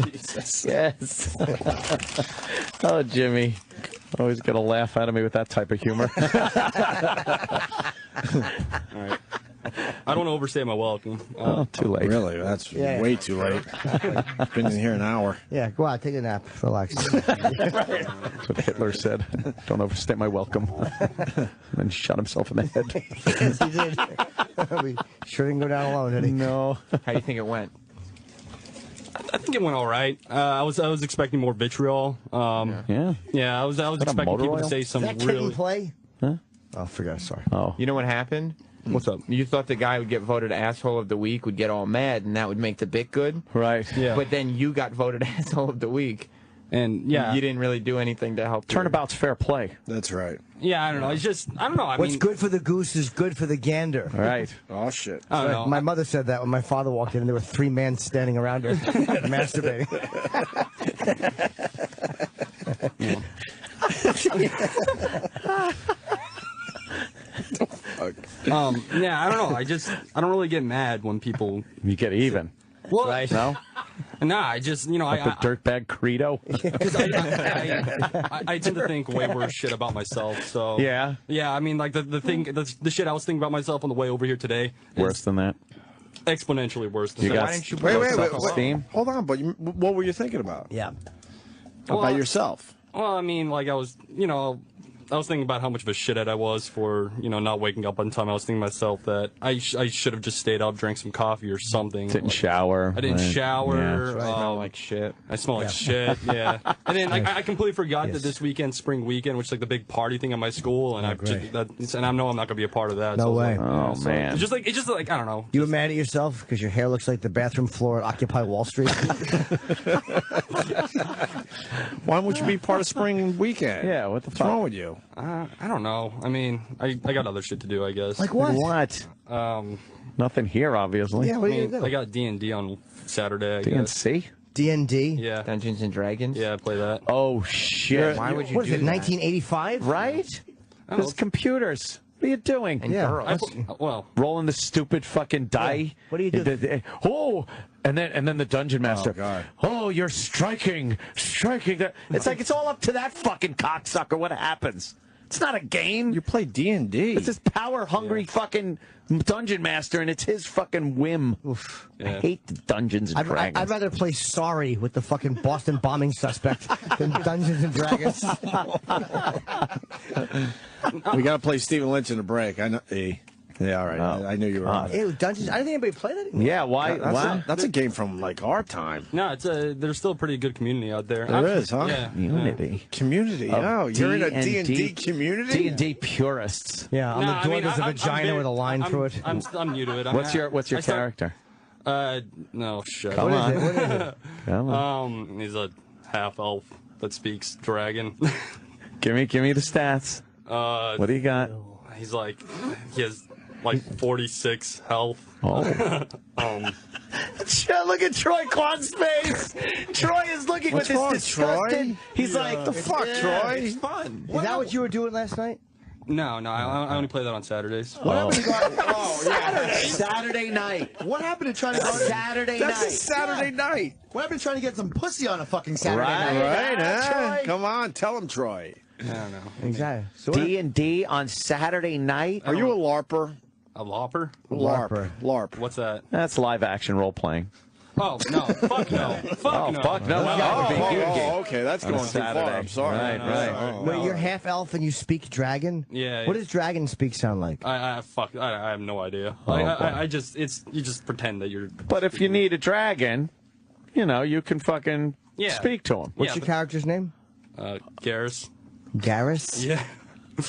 Jesus. Yes. Oh, Jimmy. Always going to laugh out of me with that type of humor. All right. I don't want to overstay my welcome. Too late. Really? That's way too late. Been in here an hour. Yeah, go out, take a nap, relax. That's what Hitler said. Don't overstay my welcome. And then shot himself in the head. Yes, he did. We sure didn't go down alone, did he? No. How do you think it went? I think it went all right. I was expecting more vitriol. Yeah. Yeah, I was expecting people to say some Is that kid really. in play? Huh? Oh, forgot. Sorry. Oh. You know what happened? What's up? You thought the guy would get voted asshole of the week, would get all mad, and that would make the bit good. Right. Yeah. But then you got voted asshole of the week. And yeah, You didn't really do anything to help. Turnabout's fair play. That's right. yeah, I don't know. It's just I don't know. I What's mean, good for the goose is good for the gander. Right. Oh, shit. I don't know. My mother said that when my father walked in and there were 3 men standing around her masturbating. Yeah, I don't know. I don't really get mad when people. You get even. Well, Right. No? Nah, I just The dirtbag credo. because I tend to think way worse shit about myself. So Yeah. yeah. I mean, like the shit I was thinking about myself on the way over here today. Worse than that. Exponentially worse than You that. got Why didn't you Wait, put wait, wait. self-esteem? Hold on, but what were you thinking about? Yeah. About yourself? Well, I mean, like I was thinking about how much of a shithead I was for, not waking up on time. I was thinking to myself that I should have just stayed up, drank some coffee or something. Didn't Like, shower. I didn't right. shower. Yeah. I smell like shit. I smell like shit, yeah. And then I completely forgot that this weekend, spring weekend, which is like the big party thing at my school, and I know I'm not gonna be a part of that. No so way. Oh, man. It's just like I don't know. You were mad at yourself because your hair looks like the bathroom floor at Occupy Wall Street? Why won't you be part of spring weekend? Yeah, what the What's fuck? wrong with you? I don't know. I mean, I got other shit to do, I guess. Like what? What? Nothing here, obviously. Yeah, what I are you mean, gonna I do? got D&D on Saturday. I guess. DNC? D&D? Yeah. Dungeons and Dragons. Yeah, I play that. Oh, shit. Why would you What is do it, that? 1985? Right? There's computers. What are you doing? And Yeah. girls. Well, Rolling the stupid fucking die. What do you do? Oh, and then the dungeon master. God. Oh, you're striking. It's like it's all up to that fucking cocksucker. What happens? It's not a game. You play D&D. It's this power-hungry fucking dungeon master, and it's his fucking whim. I Yeah. hate the Dungeons and Dragons. I'd rather play Sorry with the fucking Boston bombing suspect than Dungeons and Dragons. We got to play Stephen Lynch in the break. I know. Yeah, all right. I knew you were on it. Ew, Dungeons. I don't think anybody played that anymore. Yeah, why? That's a game from like our time. no, there's still a pretty good community out there. There is, huh? Yeah. Unity. Community. Oh, you're in a D&D community? D&D purists. Yeah, on No, the door I mean, there's a I'm vagina very- with a line through it. I'm new to it. What's your character? No shit. Come on. What is it? Come on. He's a half elf that speaks dragon. Give me the stats. What do you got? He has like 46 health. Oh. Look at Troy Kwan's face. Troy is looking What's with wrong, this disgusted. Troy? He's like, The fuck, Troy? It's fun. Is that what you were doing last night? No, I only play that on Saturdays. What happened to go Saturday night. What happened to trying to go Saturday That's a night. Saturday night. What happened to trying to get some pussy on a fucking Saturday Right. night? Right, huh? Troy. Come on, tell him, Troy. I don't know. Exactly. So D&D on Saturday night. Are you a LARPer? A lopper? LARP. What's that? That's live action role playing. Oh no! Fuck no! Fuck no! Fuck no! That would be Googie. Okay, that's On a going too far. Saturday. I'm sorry. Right. Wait, you're half elf and you speak dragon? Yeah. What does dragon speak sound like? I have no idea. Oh, I just you just pretend that you're. But if you need a dragon, you know, you can fucking speak to him. What's your character's name? Garrus. Garrus? Yeah. I'm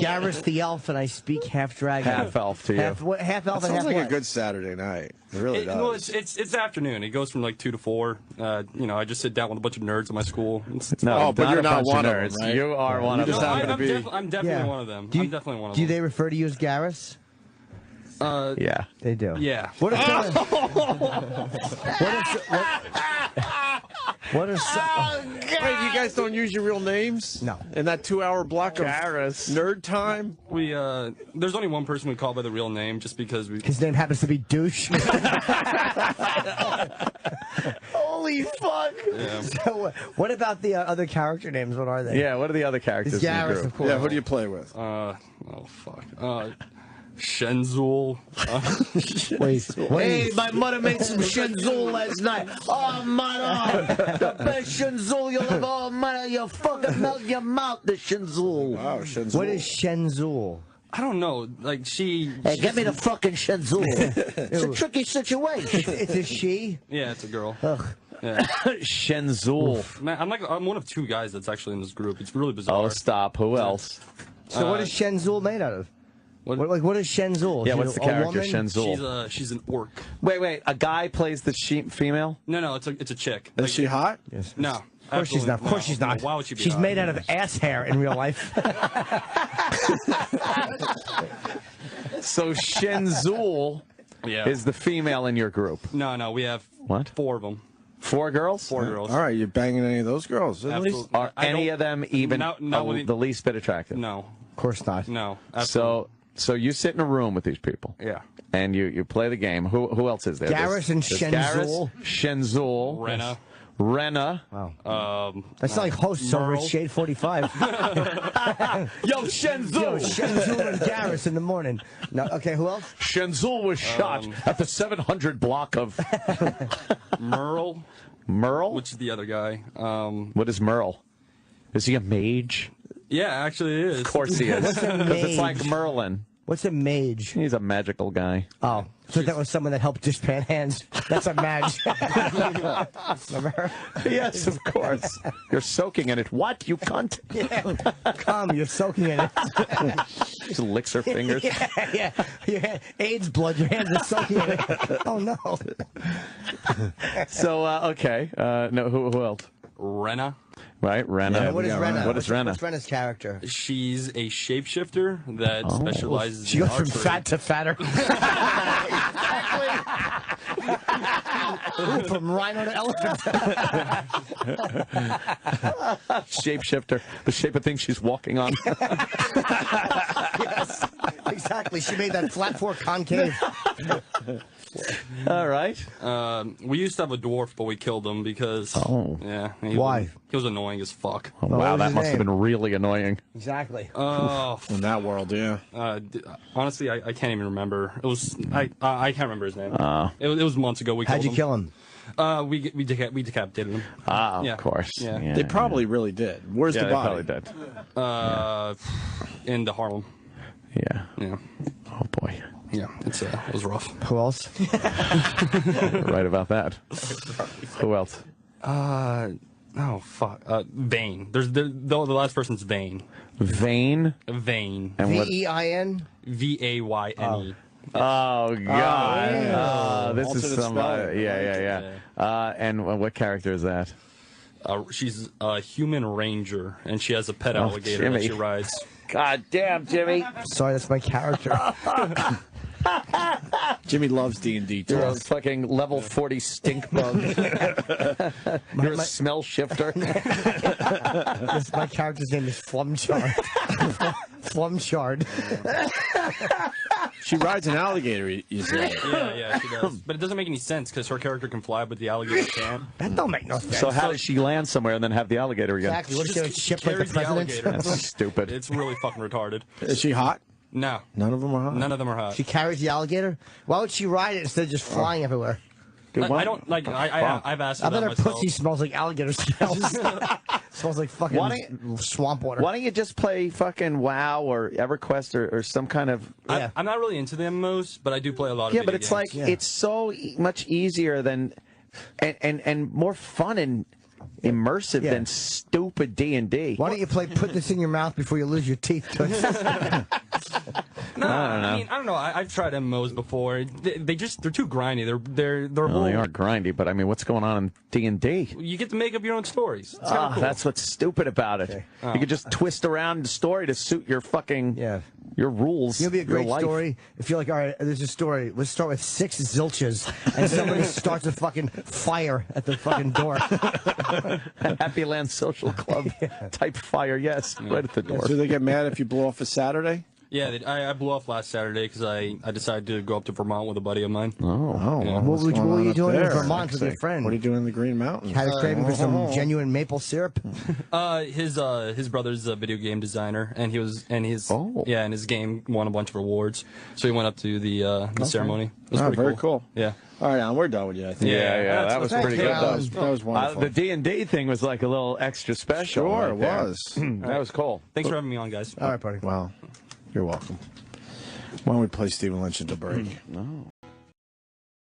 Garrus the elf, and I speak half dragon. Half elf to you. Half elf That and half sounds like what? a good Saturday night. It really does. Well, it's afternoon. It goes from like 2 to 4. You know, I just sit down with a bunch of nerds in my school. It's No, but you're not one of them, nerds. right? You are one of just them. happen to be. I'm definitely one of them. I'm definitely one of Do them. they refer to you as Garrus? Yeah. They do. Yeah. What if what if Wait, you guys don't use your real names? No. In that 2-hour block of nerd time? We there's only one person we call by the real name, just because we. his name happens to be Douche? Holy fuck! Yeah. So, what about the other character names? What are they? Yeah, what are the other characters It's in your Garrus, group? of course. Yeah, who do you play with? Oh fuck. Shenzul. Wait. my mother made some Shenzul last night. Oh, mother! The best Shenzul you'll ever. Oh, mother, you fucking melt your mouth, the Shenzul. Wow, Shenzul. What is Shenzul? I don't know. Like she. Hey, get me the fucking Shenzul. It's a tricky situation. It's a she? Yeah, it's a girl. Ugh. Yeah. Shenzul. Man, I'm one of 2 guys that's actually in this group. It's really bizarre. Oh, stop. Who else? So what is Shenzul made out of? What- What is Shenzul? Yeah, She's what's the a character, woman? Shenzul? She's an orc. Wait. A guy plays the female? No, it's a chick. Is she hot? Yes. No. Of course she's not. Of course she's not. Why would she be? She's hot? made out of ass hair in real life. So Shenzul Yeah. is the female in your group. No, we have What? 4 of them. 4 girls? 4 girls. All right, you banging any of those girls? At least? Absolutely. Are I any don't- of them even Not with the least bit attractive? No, Of course not. no. Absolutely. So you sit in a room with these people. Yeah. And you play the game. Who else is there? Garrus and There's Shenzul. Garrus, Shenzul. Rena. Rena. Wow. That's not like hosts over at Merle. Shade 45. Yo, Shenzul! Yo, Shenzul and Garrus in the morning. No, okay, who else? Shenzul was shot at the 700 block of Merle, Merle. which is the other guy. What is Merle? Is he a mage? Yeah, actually it is. Of course he is. What's a Because it's like mage? Merlin. What's a mage? He's a magical guy. Oh, so that was someone that helped dishpan hands. That's a mage. Remember her? Yes, of course. You're soaking in it. What? You cunt? Come, you're soaking in it. Just licks her fingers. Yeah. AIDS blood, your hands are soaking in it. Oh, no. So, okay. No, who else? Rena. Right, Rena. Yeah, what is Rena? What is Rena? What's Rena's character? She's a shapeshifter that specializes She in goes from archery. fat to fatter. Ooh, from rhino to elephant. Shapeshifter. The shape of things she's walking on. Yes, exactly. She made that flat fork concave. All right. We used to have a dwarf, but we killed him because. Oh. Yeah. Why? He was annoying as fuck. Oh, what wow, was that his must have name? been really annoying. Exactly. Oh. In that world, yeah. Honestly, I can't even remember. It was I can't remember his name. It was months ago. How'd you kill him? We decapitated him. Ah, Yeah. of course. Yeah. They probably really did. Where's Yeah, the they body? probably did. In the Harlem. Yeah. Yeah. Oh, boy. Yeah. It was rough. Who else? Right about that. Who else? Oh fuck. Vane. The last person's Vane. Vane? Vane. And what? V-E-I-N? Vayne. Oh, God. This is Alternate some. spelling. Yeah. And what character is that? She's a human ranger, and she has a pet alligator Jimmy. that she rides. God damn, Jimmy. Sorry, that's my character. Jimmy loves D&D too. You're a fucking level 40 stink bug. You're a smell shifter. My character's name is Flumchard. Flumchard. She rides an alligator, you say. Yeah, she does. But it doesn't make any sense because her character can fly, but the alligator can't. That don't make no sense. So how does she land somewhere and then have the alligator again? Exactly. What She is just she ship like the carries the president? alligator. That's stupid. It's really fucking retarded. Is she hot? No. None of them are hot? None of them are hot. She carries the alligator? Why would she ride it instead of just flying everywhere? Dude, I don't, like, I've asked her I bet her that myself. pussy smells like alligator smells. Smells like fucking swamp water. Why don't you just play fucking WoW or EverQuest or some kind of... I'm not really into the MMOs, but I do play a lot of Yeah, video but it's games. like, it's so much easier than... And more fun and immersive than stupid D&D. Why don't you put this in your mouth before you lose your teeth? No, I don't know. I've tried MMOs before. They're too grindy. They're Well, they are grindy, but I mean, what's going on in D&D? You get to make up your own stories. It's kinda cool. That's what's stupid about it. Okay. You could just twist around the story to suit your fucking your rules. It'll be a your great life. story if you're like, all right, there's a story. Let's start with 6 zilches, and somebody starts a fucking fire at the fucking door. Happy Land Social Club type fire, yes, right at the door. So they get mad if you blow off a Saturday? Yeah, I blew off last Saturday because I decided to go up to Vermont with a buddy of mine. Oh, Yeah. What were you doing in Vermont with your friend? What are you doing in the Green Mountains? Had a craving for some genuine maple syrup. His brother's a video game designer, and his game won a bunch of awards. So he went up to the ceremony. It was pretty very cool. Yeah. All right, Alan, we're done with you, I think. Yeah, that was pretty good. That was wonderful. The D&D thing was like a little extra special. Sure, right it there. was. That was cool. Thanks for having me on, guys. All right, buddy. Wow. You're welcome. Why don't we play Stephen Lynch at the break? No.